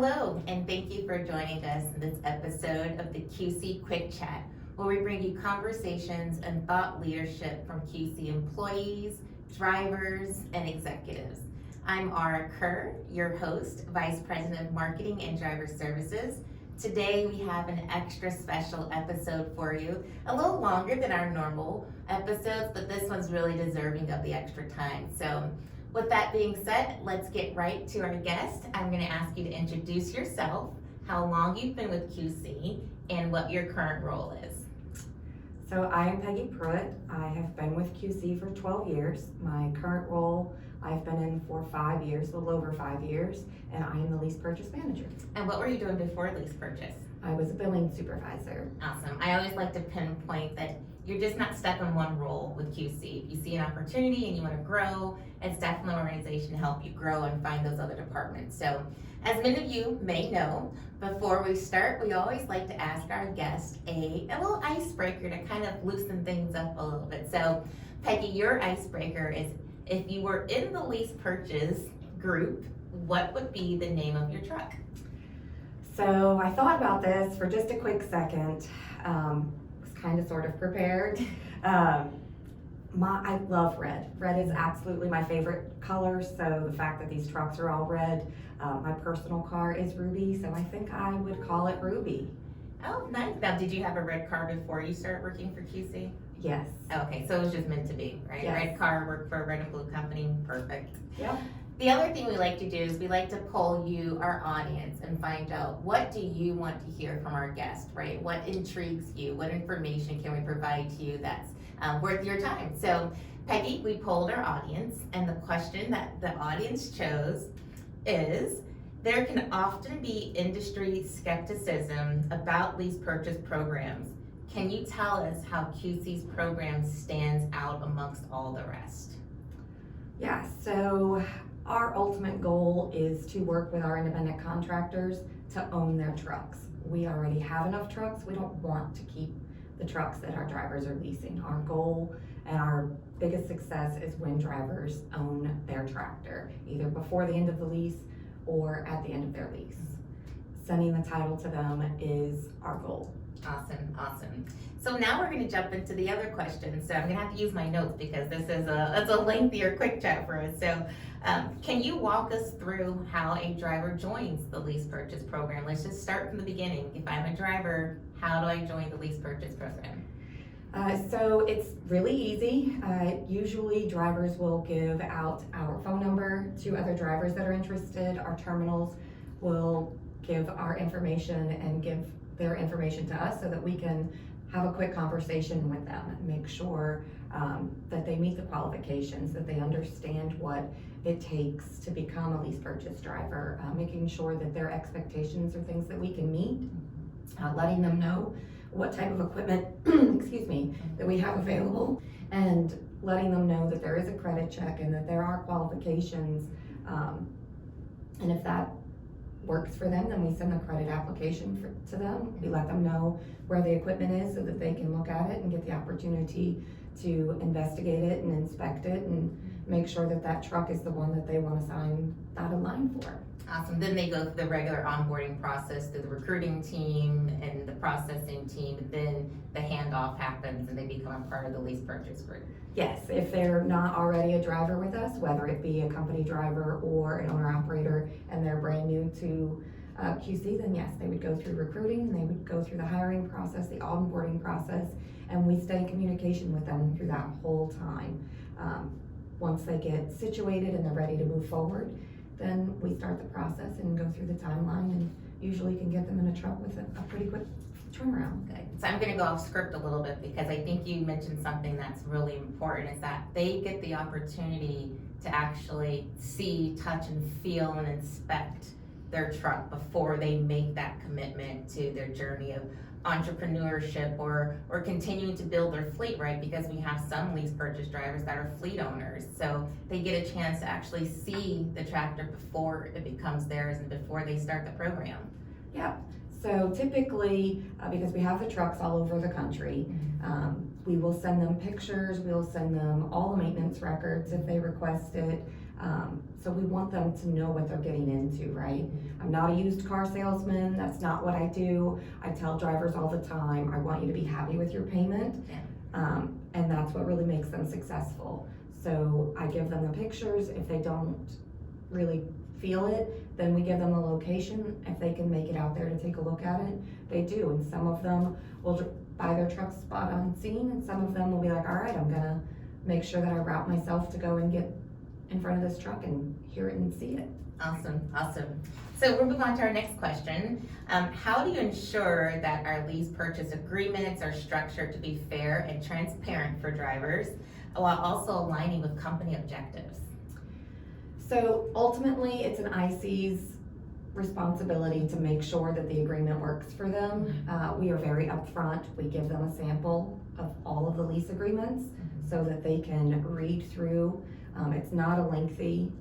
Hello, and thank you for joining us in this episode of the QC Quick Chat, where we bring you conversations and thought leadership from QC employees, drivers, and executives. I'm Ara Kerr, your host, Vice President of Marketing and Driver Services. Today we have an extra special episode for you, a little longer than our normal episodes, but this one's really deserving of the extra time. So with that being said, let's get right to our guest. I'm going to ask you to introduce yourself, how long you've been with QC, and what your current role is. So I am Peggy Pruitt. I have been with QC for 12 years. My current role I've been in for 5 years, a little over 5 years, and I am the Lease Purchase Manager. And what were you doing before Lease Purchase? I was a billing supervisor. Awesome. I always like to pinpoint that you're just not stuck in one role with QC. If you see an opportunity and you want to grow, it's definitely an organization to help you grow and find those other departments. So as many of you may know, before we start, we always like to ask our guests a little icebreaker to kind of loosen things up a little bit. So Peggy, your icebreaker is, if you were in the lease purchase group, what would be the name of your truck? So I thought about this for just a quick second. Was kind of sort of prepared. I love red. Red is absolutely my favorite color, so the fact that these trucks are all red, my personal car is ruby, so I think I would call it Ruby. Oh, nice. Now, did you have a red car before you started working for QC? Yes. Okay, so it was just meant to be, right? Yes. Red car, work for a red and blue company, perfect. Yep. The other thing we like to do is we like to poll you, our audience, and find out, what do you want to hear from our guest, right? What intrigues you? What information can we provide to you that's worth your time? So Peggy, we polled our audience, and the question that the audience chose is, there can often be industry skepticism about lease purchase programs. Can you tell us how QC's program stands out amongst all the rest? Yeah, so our ultimate goal is to work with our independent contractors to own their trucks. We already have enough trucks. We don't want to keep the trucks that our drivers are leasing. Our goal and our biggest success is when drivers own their tractor, either before the end of the lease or at the end of their lease. Sending the title to them is our goal. Awesome. So now we're going to jump into the other question. So I'm going to have to use my notes because this is a lengthier quick chat for us. So can you walk us through how a driver joins the lease purchase program? Let's just start from the beginning. If I'm a driver, how do I join the lease purchase program? So it's really easy. Usually drivers will give out our phone number to other drivers that are interested. Our terminals will give our information and give their information to us so that we can have a quick conversation with them and make sure that they meet the qualifications, that they understand what it takes to become a lease purchase driver, making sure that their expectations are things that we can meet, letting them know what type of equipment, that we have available, and letting them know that there is a credit check and that there are qualifications, and if that works for them, then we send the credit application to them. We let them know where the equipment is so that they can look at it and get the opportunity to investigate it and inspect it and make sure that that truck is the one that they want to sign dotted line for. Awesome. Then they go through the regular onboarding process through the recruiting team and the processing team, and then the handoff happens and they become a part of the lease purchase group. Yes, if they're not already a driver with us, whether it be a company driver or an owner-operator, and they're brand new to QC, then yes, they would go through recruiting, they would go through the hiring process, the onboarding process, and we stay in communication with them through that whole time. Once they get situated and they're ready to move forward, then we start the process and go through the timeline, and usually can get them in a truck with a pretty quick turnaround. Okay, so I'm going to go off script a little bit because I think you mentioned something that's really important, is that they get the opportunity to actually see, touch, and feel and inspect their truck before they make that commitment to their journey of entrepreneurship or continuing to build their fleet, right? Because we have some lease purchase drivers that are fleet owners, so they get a chance to actually see the tractor before it becomes theirs and before they start the program. Yeah, so typically, because we have the trucks all over the country, We will send them pictures, we'll send them all the maintenance records if they request it. So we want them to know what they're getting into, right? I'm not a used car salesman, that's not what I do. I tell drivers all the time, I want you to be happy with your payment. And that's what really makes them successful. So I give them the pictures. If they don't really feel it, then we give them the location. If they can make it out there to take a look at it, they do. And some of them will buy their truck spot on scene, and some of them will be like, all right, I'm gonna make sure that I route myself to go and get in front of this truck and hear it and see it. Awesome. So we'll move on to our next question. How do you ensure that our lease purchase agreements are structured to be fair and transparent for drivers, while also aligning with company objectives? So ultimately, it's an IC's responsibility to make sure that the agreement works for them. We are very upfront. We give them a sample of all of the lease agreements so that they can read through. It's not a lengthy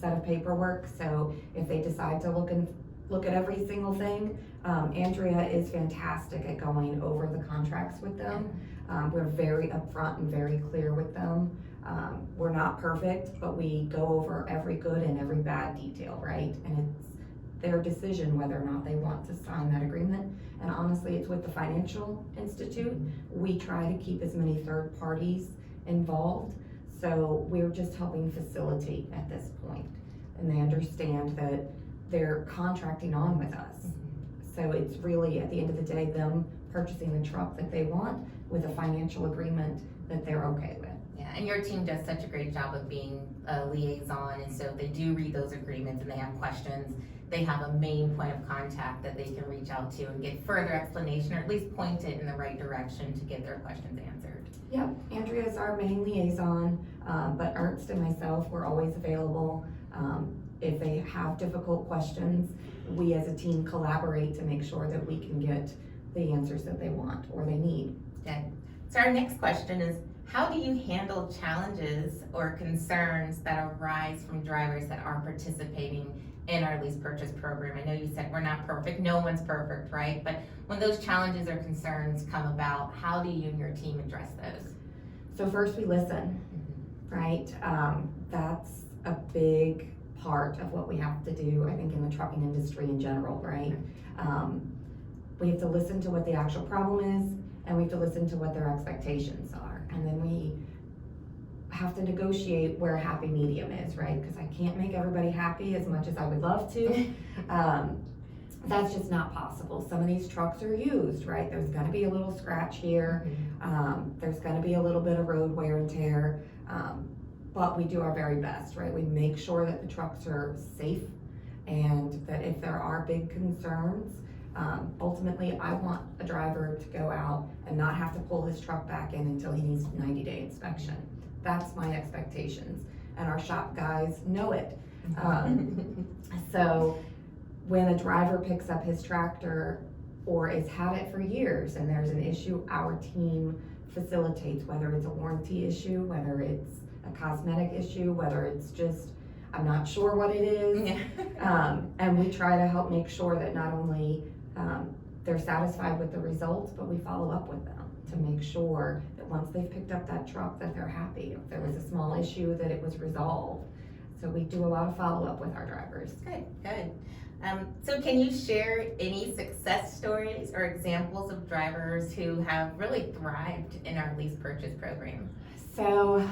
set of paperwork, so if they decide to look at every single thing, Andrea is fantastic at going over the contracts with them. We're very upfront and very clear with them. We're not perfect, but we go over every good and every bad detail, right? And it's their decision whether or not they want to sign that agreement. And honestly, it's with the financial institute. We try to keep as many third parties involved, so we're just helping facilitate at this point. And they understand that they're contracting on with us. So it's really, at the end of the day, them purchasing the truck that they want with a financial agreement that they're okay with. Yeah, and your team does such a great job of being a liaison, and so if they do read those agreements and they have questions, they have a main point of contact that they can reach out to and get further explanation, or at least point it in the right direction to get their questions answered. Yep, Andrea is our main liaison, but Ernst and myself, we're always available. If they have difficult questions, we as a team collaborate to make sure that we can get the answers that they want or they need. Okay. So our next question is, how do you handle challenges or concerns that arise from drivers that are participating in our lease purchase program? I know you said we're not perfect, no one's perfect, right? But when those challenges or concerns come about, how do you and your team address those? So first we listen, right? That's a big part of what we have to do, I think, in the trucking industry in general, right? We have to listen to what the actual problem is, and we have to listen to what their expectations are. And then we have to negotiate where a happy medium is, right? Because I can't make everybody happy as much as I would love to. That's just not possible. Some of these trucks are used, right? There's gonna be a little scratch here. There's gonna be a little bit of road wear and tear. But we do our very best, right? We make sure that the trucks are safe, and that if there are big concerns, ultimately I want a driver to go out and not have to pull his truck back in until he needs 90-day inspection. That's my expectations, and our shop guys know it. So when a driver picks up his tractor or has had it for years and there's an issue, our team facilitates, whether it's a warranty issue, whether it's a cosmetic issue, whether it's just, I'm not sure what it is. And we try to help make sure that not only they're satisfied with the results, but we follow up with them to make sure that once they've picked up that truck that they're happy. If there was a small issue, that it was resolved. So we do a lot of follow-up with our drivers. Good. So can you share any success stories or examples of drivers who have really thrived in our lease purchase program? So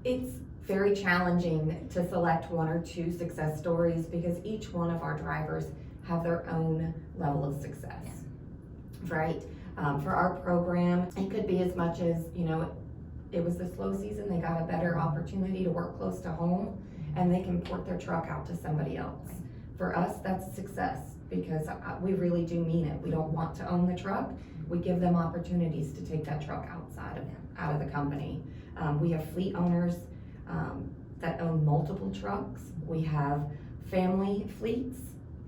it's very challenging to select one or two success stories because each one of our drivers have their own level of success, right? For our program, it could be as much as, it was the slow season, they got a better opportunity to work close to home, and they can port their truck out to somebody else. For us, that's success because we really do mean it. We don't want to own the truck. We give them opportunities to take that truck out of the company. We have fleet owners that own multiple trucks. We have family fleets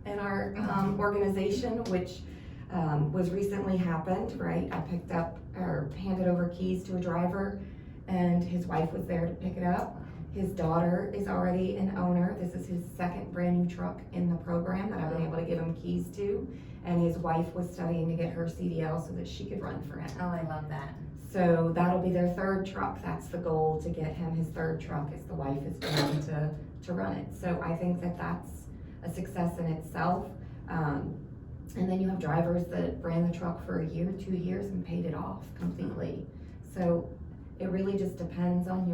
in our organization, which was recently happened, right? I picked up or handed over keys to a driver, and his wife was there to pick it up, His daughter is already an owner. This is his second brand new truck in the program that I've been able to give him keys to. And his wife was studying to get her CDL so that she could run for him. Oh, I love that. So that'll be their third truck. That's the goal, to get him his third truck, as the wife is going to run it. So I think that that's a success in itself. And then you have drivers that ran the truck for a year, 2 years, and paid it off completely. So it really just depends on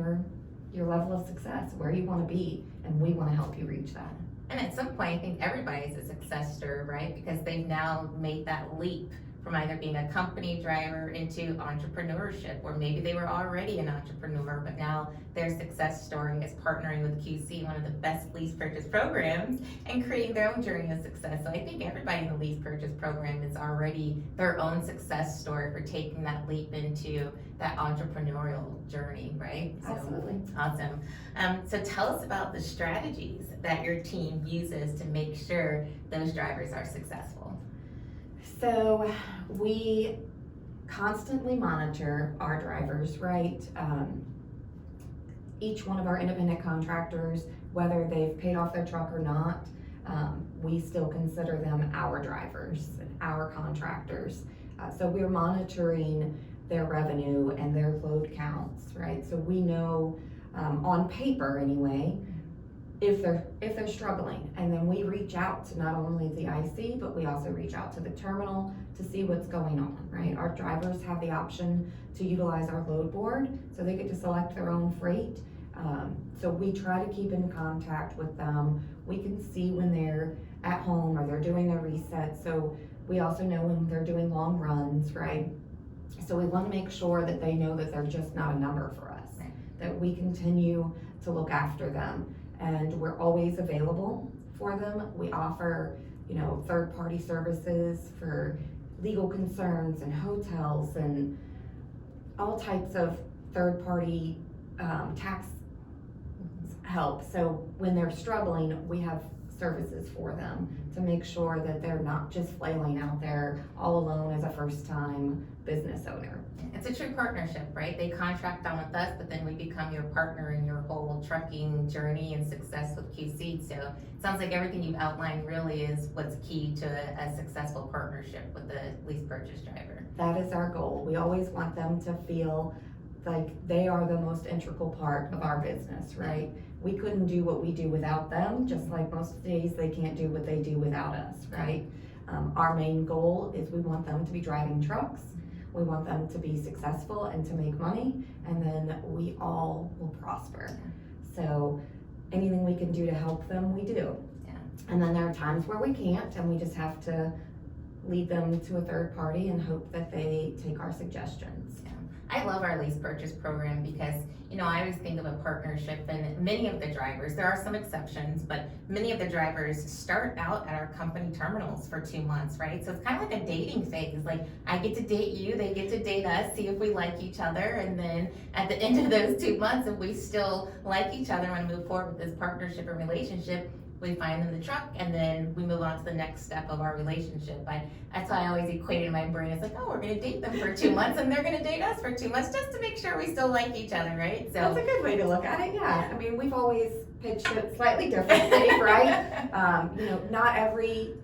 your level of success, where you want to be, and we want to help you reach that. And at some point, I think everybody's a success story, right? Because they've now made that leap from either being a company driver into entrepreneurship, or maybe they were already an entrepreneur, but now their success story is partnering with QC, one of the best lease purchase programs, and creating their own journey of success. So I think everybody in the lease purchase program is already their own success story for taking that leap into that entrepreneurial journey, right? So, Absolutely. awesome. So tell us about the strategies that your team uses to make sure those drivers are successful. So we constantly monitor our drivers, right? Each one of our independent contractors, whether they've paid off their truck or not, we still consider them our drivers, our contractors. So we're monitoring their revenue and their load counts, right? So we know, on paper anyway, if they're struggling, and then we reach out to not only the IC, but we also reach out to the terminal to see what's going on, right? Our drivers have the option to utilize our load board, so they get to select their own freight. So we try to keep in contact with them. We can see when they're at home or they're doing their reset, so we also know when they're doing long runs, right? So we want to make sure that they know that they're just not a number for us, Right. that we continue to look after them. And we're always available for them. We offer, third-party services for legal concerns and hotels and all types of third-party tax help. So when they're struggling, we have services for them to make sure that they're not just flailing out there all alone as a first-time business owner. It's a true partnership, right? They contract on with us, but then we become your partner in your whole trucking journey and success with QC. So it sounds like everything you've outlined really is what's key to a successful partnership with the lease purchase driver. That is our goal. We always want them to feel like they are the most integral part of our business, right? We couldn't do what we do without them, just like most days they can't do what they do without us, right? Our main goal is we want them to be driving trucks. We want them to be successful and to make money, and then we all will prosper. So anything we can do to help them, we do. Yeah. And then there are times where we can't, and we just have to lead them to a third party and hope that they take our suggestions. Yeah. I love our lease purchase program because, I always think of a partnership, and many of the drivers, there are some exceptions, but many of the drivers start out at our company terminals for 2 months, right? So it's kind of like a dating phase. Like, I get to date you, they get to date us, see if we like each other, and then at the end of those 2 months, if we still like each other and want to move forward with this partnership or relationship, we find them the truck, and then we move on to the next step of our relationship. That's why I always equate in my brain. It's like, oh, we're gonna date them for 2 months, and they're gonna date us for 2 months, just to make sure we still like each other, right? So That's a good way to look at it, yeah. I mean, we've always pitched it slightly differently, right? Not every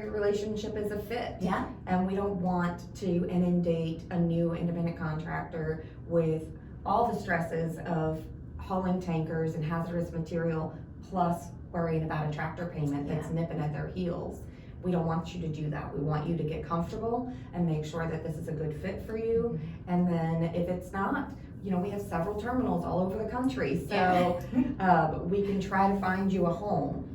relationship is a fit. Yeah. And we don't want to inundate a new independent contractor with all the stresses of hauling tankers and hazardous material, plus worrying about a tractor payment that's nipping at their heels. We don't want you to do that. We want you to get comfortable and make sure that this is a good fit for you. And then if it's not, we have several terminals all over the country, so we can try to find you a home.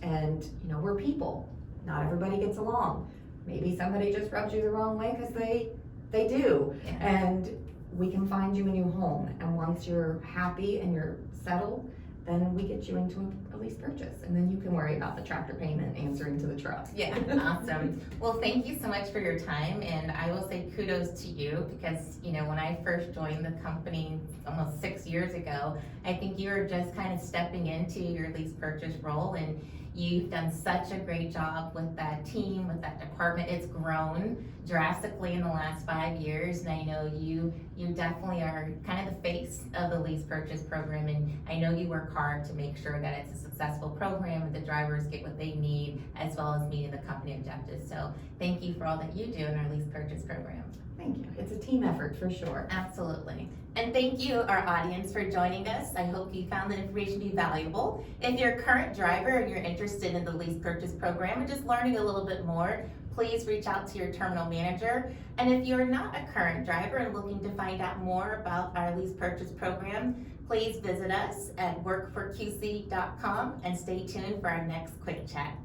And we're people. Not everybody gets along. Maybe somebody just rubs you the wrong way because they do. Yeah. And we can find you a new home. And once you're happy and you're settled, then we get you into a lease purchase, and then you can worry about the tractor payment answering to the truck. Yeah, awesome. Well, thank you so much for your time, and I will say kudos to you because, when I first joined the company almost 6 years ago, I think you were just kind of stepping into your lease purchase role, and You've done such a great job with that team, with that department. It's grown drastically in the last 5 years, and I know you definitely are kind of the face of the Lease Purchase Program, and I know you work hard to make sure that it's a successful program and the drivers get what they need, as well as meeting the company objectives. So thank you for all that you do in our Lease Purchase Program. Thank you. It's a team effort for sure. Absolutely. And thank you, our audience, for joining us. I hope you found the information to be valuable. If you're a current driver and you're interested in the Lease Purchase Program and just learning a little bit more, please reach out to your terminal manager. And if you're not a current driver and looking to find out more about our Lease Purchase Program, please visit us at workforqc.com and stay tuned for our next quick chat.